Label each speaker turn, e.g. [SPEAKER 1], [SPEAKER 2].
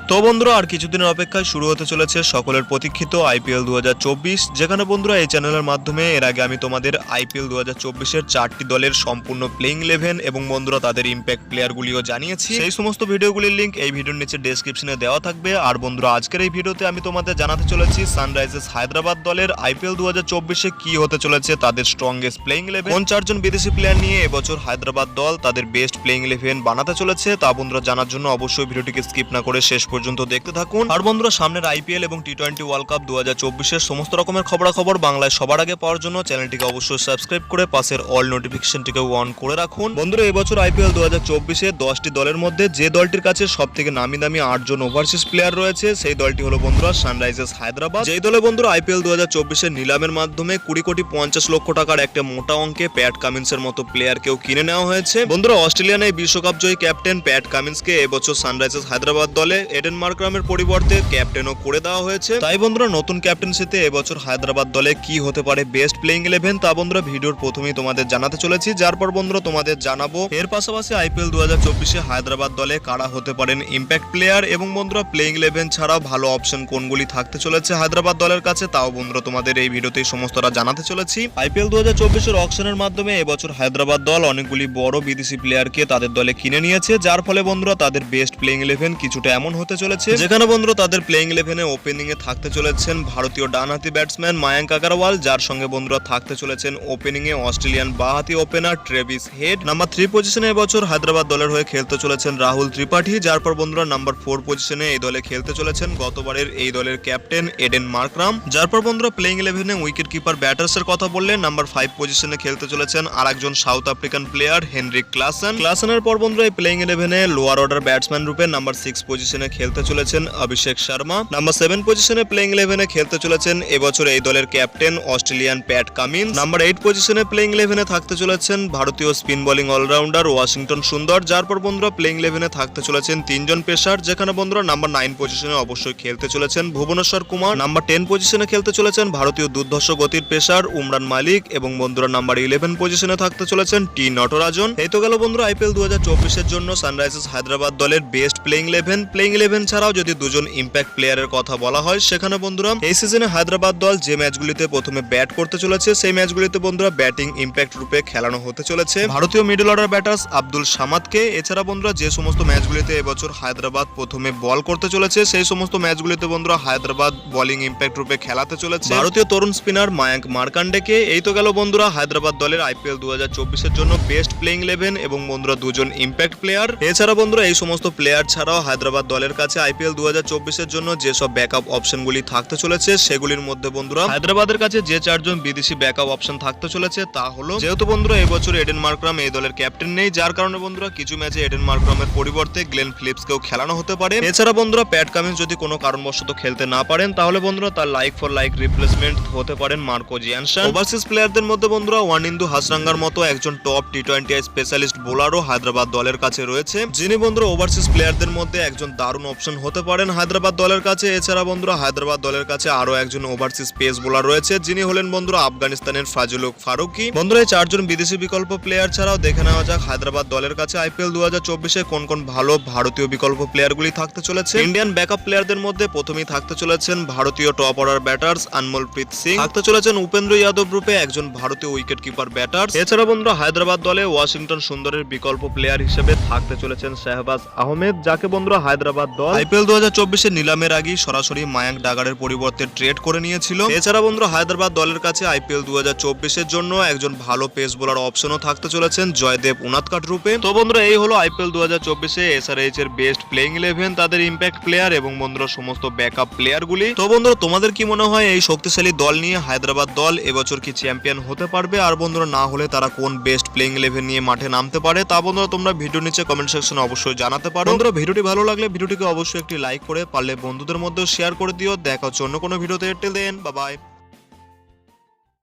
[SPEAKER 1] তো বন্ধুরা আর কিছুদিনের অপেক্ষায় শুরু হতে চলেছে সকলের প্রতীক্ষিত আইপিএল 2024, যেখানে বন্ধুরা এই চ্যানেলের মাধ্যমে এর আগে আমি তোমাদের আইপিএল 2024-এর 4টি দলের সম্পূর্ণ প্লেইং 11 এবং বন্ধুরা তাদের ইম্প্যাক্ট প্লেয়ারগুলিও জানিয়েছি। সেই সমস্ত ভিডিওগুলির লিঙ্ক এই ভিডিওর নিচে ডেসক্রিপশনে দেওয়া থাকবে। আর বন্ধুরা আজকের এই ভিডিওতে আমি তোমাদের জানাতে চলেছি সানরাইজার্স হায়দ্রাবাদ দলের আইপিএল 2024-এ কি হতে চলেছে তাদের স্ট্রংগেস্ট প্লেইং 11, কোন 4জন বিদেশি প্লেয়ার নিয়ে এবছর হায়দ্রাবাদ দল তাদের বেস্ট প্লেইং 11 বানাতে চলেছে তা বন্ধুরা জানার জন্য অবশ্যই ভিডিওটিকে স্কিপ না করে শেষ পর্যন্ত দেখতে থাকুন। আর বন্ধুরা সামনের আইপিএল এবং টি20 ওয়ার্ল্ড কাপ 2024-এর সমস্ত রকমের খবরাখবর বাংলায় সবার আগে পাওয়ার জন্য চ্যানেলটিকে অবশ্যই সাবস্ক্রাইব করে পাশের অল নোটিফিকেশনটিকে অন করে রাখুন। বন্ধুরা এবছর আইপিএল 2024-এ 10টি দলের মধ্যে যে দলটির কাছে সবথেকে নামি দামি 8জন ওভারসিজ প্লেয়ার রয়েছে সেই দলটি হলো বন্ধুরা সানরাইজার্স হায়দ্রাবাদ। যেই দলে বন্ধুরা আইপিএল 2024-এর নিলামের মাধ্যমে 20 কোটি 50 লক্ষ টাকার একটা মোটা অঙ্কে প্যাট কামিন্সের মতো প্লেয়ারকেও কিনে নেওয়া হয়েছে। বন্ধুরা অস্ট্রেলিয়ান এই বিশ্বকাপ জয়ী ক্যাপ্টেন প্যাট কামিন্সকে এবছর সানরাইজার্স হায়দ্রাবাদ দলে এডেন মার্করামের পরিবর্তে ক্যাপ্টেনও করে দেওয়া হয়েছে। তাই বন্ধুরা নতুন ক্যাপ্টেন্সিতে এবছর হায়দ্রাবাদ দলে কি হতে পারে বেস্ট প্লেইং 11 তা বন্ধুরা ভিডিওর প্রথমেই তোমাদের জানাতে চলেছি, যার পর বন্ধুরা তোমাদের জানাবো এর পাশাপাশি আইপিএল 2024-এ হায়দ্রাবাদ দলে কারা হতে পারেন ইম্প্যাক্ট প্লেয়ার এবং বন্ধুরা প্লেইং 11 ছাড়াও ভালো অপশন কোনগুলি থাকতে চলেছে হায়দ্রাবাদ দলের কাছে তাও বন্ধুরা তোমাদের এই ভিডিওতেই সমস্তটা জানাতে চলেছি। আইপিএল 2024-এর অকশনের মাধ্যমে এবছর হায়দ্রাবাদ দল অনেকগুলি বড় বিদেশি প্লেয়ারকে তাদের দলে কিনে নিয়েছে, যার ফলে বন্ধুরা তাদের বেস্ট প্লেইং 11 কিছুটা এমন হতে চলেছে যেখানে বন্ধুরা তাদের প্লেইং 11-এ ওপেনিং এ থাকতে চলেছেন ভারতীয় ডানহাতি ব্যাটসম্যান মায়াঙ্ক আগারওয়াল, যার সঙ্গে বন্ধুরা থাকতে চলেছেন ওপেনিং এ অস্ট্রেলিয়ান বাঁহাতি ওপেনার ট্রেভিস হেড। নাম্বার 3 পজিশনে এবছর হায়দ্রাবাদ দলের হয়ে খেলতে চলেছেন রাহুল ত্রিপাঠী, যার পর বন্ধুরা নাম্বার 4 পজিশনে এই দলে খেলতে চলেছেন গতবারের এই দলের ক্যাপ্টেন এডেন মার্করাম। যার পর বন্ধুরা প্লেইং 11-এ উইকেট কিপার ব্যাটার্স এর কথা বললে নাম্বার 5 পজিশনে খেলতে চলেছেন আরেকজন সাউথ আফ্রিকান প্লেয়ার হেনরিক ক্লাসেনের পর বন্ধুরা এই প্লেইং 11-এ লোয়ার অর্ডার ব্যাটসম্যান রূপে নাম্বার 6 পজিশনে খেলতে চলেছেন অভিষেক শর্মা। নাম্বার 7 পজিশনে প্লেইং 11-এ খেলতে চলেছেন এবছর এই দলের captain Australian Pat Cummins. Number 8 পজিশনে প্লেইং 11-এ থাকতে চলেছেন ভারতীয় স্পিন বোলিং অলরাউন্ডার ওয়াশিংটন সুন্দর। যার পর বন্ধুরা প্লেইং 11-এ থাকতে চলেছেন 3জন পেসার, যেখানে বন্ধুরা নাম্বার 9 পজিশনে অবশ্যই খেলতে চলেছেন ভুবনেশ্বর কুমার। নাম্বার 10 পজিশনে খেলতে চলেছেন ভারতীয় দুর্ধর্ষ গতির পেসার উমরান মালিক এবং বন্ধুরা নাম্বার 11 পজিশনে থাকতে চলেছেন টি নটরাজন। এই তো গেল বন্ধুরা আইপিএল 2024-এর জন্য সানরাইজার্স হায়দ্রাবাদ দলের বেস্ট প্লেইং 11। প্লেইং 11 ছাড়াও যদি দুজন ইম্প্যাক্ট প্লেয়ারের কথা বলা হয় সেখানে বন্ধুরা এই সিজনে হায়দ্রাবাদ দল যে ম্যাচগুলিতে প্রথমে ব্যাট করতে চলেছে সেই ম্যাচগুলিতে বন্ধুরা ব্যাটিং ইম্প্যাক্ট রূপে খেলানো হতে চলেছে ভারতীয় মিডল অর্ডার ব্যাটার্স আব্দুল সামাদকে। এছাড়া বন্ধুরা যে সমস্ত ম্যাচগুলিতে এবছর হায়দ্রাবাদ প্রথমে বল করতে চলেছে সেই সমস্ত ম্যাচগুলিতে বন্ধুরা হায়দ্রাবাদ বোলিং ইম্প্যাক্ট রূপে খেলাতে চলেছে ভারতীয় তরুণ স্পিনার মায়াঙ্ক মার্কান্ডেকে। এই তো গেল বন্ধুরা হায়দ্রাবাদ দলের আইপিএল 2024-এর জন্য বেস্ট প্লেইং 11 এবং বন্ধুরা দুজন ইম্প্যাক্ট প্লেয়ার। এছাড়া বন্ধুরা এই সমস্ত প্লেয়ার ছাড়াও হায়দ্রাবাদ দলের কাছে আইপিএল 2024-এর জন্য যেসব ব্যাকআপ অপশনগুলি থাকতে চলেছে সেগুলির মধ্যে বন্ধুরা হায়দ্রাবাদের কাছে যে 4জন বিদেশি ব্যাকআপ অপশন থাকতে চলেছে তা হলো, যেহেতু বন্ধুরা এবছর এডেন মার্করাম এই দলের ক্যাপ্টেন নেই, যার কারণে বন্ধুরা কিছু ম্যাচে এডেন মার্করামের পরিবর্তে গ্লেন ফিলিপসকেও খেলানো হতে পারে। এছাড়া বন্ধুরা প্যাট কামিন্স যদি কোনো কারণবশত খেলতে না পারেন তাহলে বন্ধুরা তার লাইক ফর লাইক রিপ্লেসমেন্ট হতে পারেন মার্কো জিয়ানসন। ওভারসিজ প্লেয়ারদের মধ্যে বন্ধুরা ওয়ানিন্দু হাসরাঙ্গার মতো একজন টপ টি20 স্পেশালিস্ট বোলারও হায়দ্রাবাদ দলের কাছে রয়েছে, যিনি বন্ধুরা ওভারসিজ প্লেয়ারদের মধ্যে একজন দারুণ অপশন হতে পারেন হায়দ্রাবাদ দলের কাছে। এছাড়া বন্ধুরা হায়দ্রাবাদ দলের কাছে আরো একজন ওভারসিজ পেস বোলার রয়েছে, যিনি হলেন বন্ধুরা আফগানিস্তানের ফাজলুক ফারুকি। বন্ধুরা এই 4জন বিদেশি বিকল্প প্লেয়ার ছাড়াও দেখে নেওয়া যাক হায়দ্রাবাদ দলের কাছে আইপিএল 2024-এ কোন কোন ভালো ভারতীয় বিকল্প প্লেয়ারগুলি থাকতে চলেছে। ইন্ডিয়ান ব্যাকআপ প্লেয়ারদের মধ্যে প্রথমেই থাকতে চলেছেন ভারতীয় টপ অর্ডার ব্যাটার্স আনমোলপ্রীত সিং, থাকতে চলেছেন উপেন্দ্র যাদব রূপে একজন ভারতীয় উইকেট কিপার ব্যাটার্স। এছাড়া বন্ধুরা হায়দ্রাবাদ দলে ওয়াশিংটন সুন্দরের বিকল্প প্লেয়ার হিসেবে থাকতে চলেছেন শাহবাজ আহমেদ, যাকে বন্ধুরা হায়দ্রাবাদ দল আইপিএল 2024-এর নিলামের আগেই সরাসরি মায়াঙ্ক ডাগারের পরিবর্তে ট্রেড করে নিয়েছিল। এছাড়া বন্ধুরা হায়দ্রাবাদ দলের কাছে আইপিএল 2024-এর জন্য একজন ভালো পেস বোলার অপশনও থাকতে চলেছেন জয়দেব উনাদকাট রূপে। তো বন্ধুরা এই হলো আইপিএল 2024-এ এসআরএইচ এর বেস্ট প্লেইং 11, তাদের ইম্প্যাক্ট প্লেয়ার এবং বন্ধুরা সমস্ত ব্যাকআপ প্লেয়ারগুলি। তো বন্ধুরা তোমাদের কি মনে হয় এই শক্তিশালী দল নিয়ে হায়দ্রাবাদ দল এবছর কি চ্যাম্পিয়ন হতে পারবে? আর বন্ধুরা না হলে তারা কোন বেস্ট প্লেইং 11 নিয়ে মাঠে নামতে পারে তা বন্ধুরা তোমরা ভিডিও নিচে কমেন্ট সেকশনে অবশ্যই জানাতে পারো। বন্ধুরা ভিডিওটি ভালো লাগলে ভিডিওটিকে অবশ্যই একটি লাইক করে পারলে বন্ধুদের মধ্যে শেয়ার করে দিও। দেখা হচ্ছে অন্য কোনো ভিডিওতে। Till then bye by.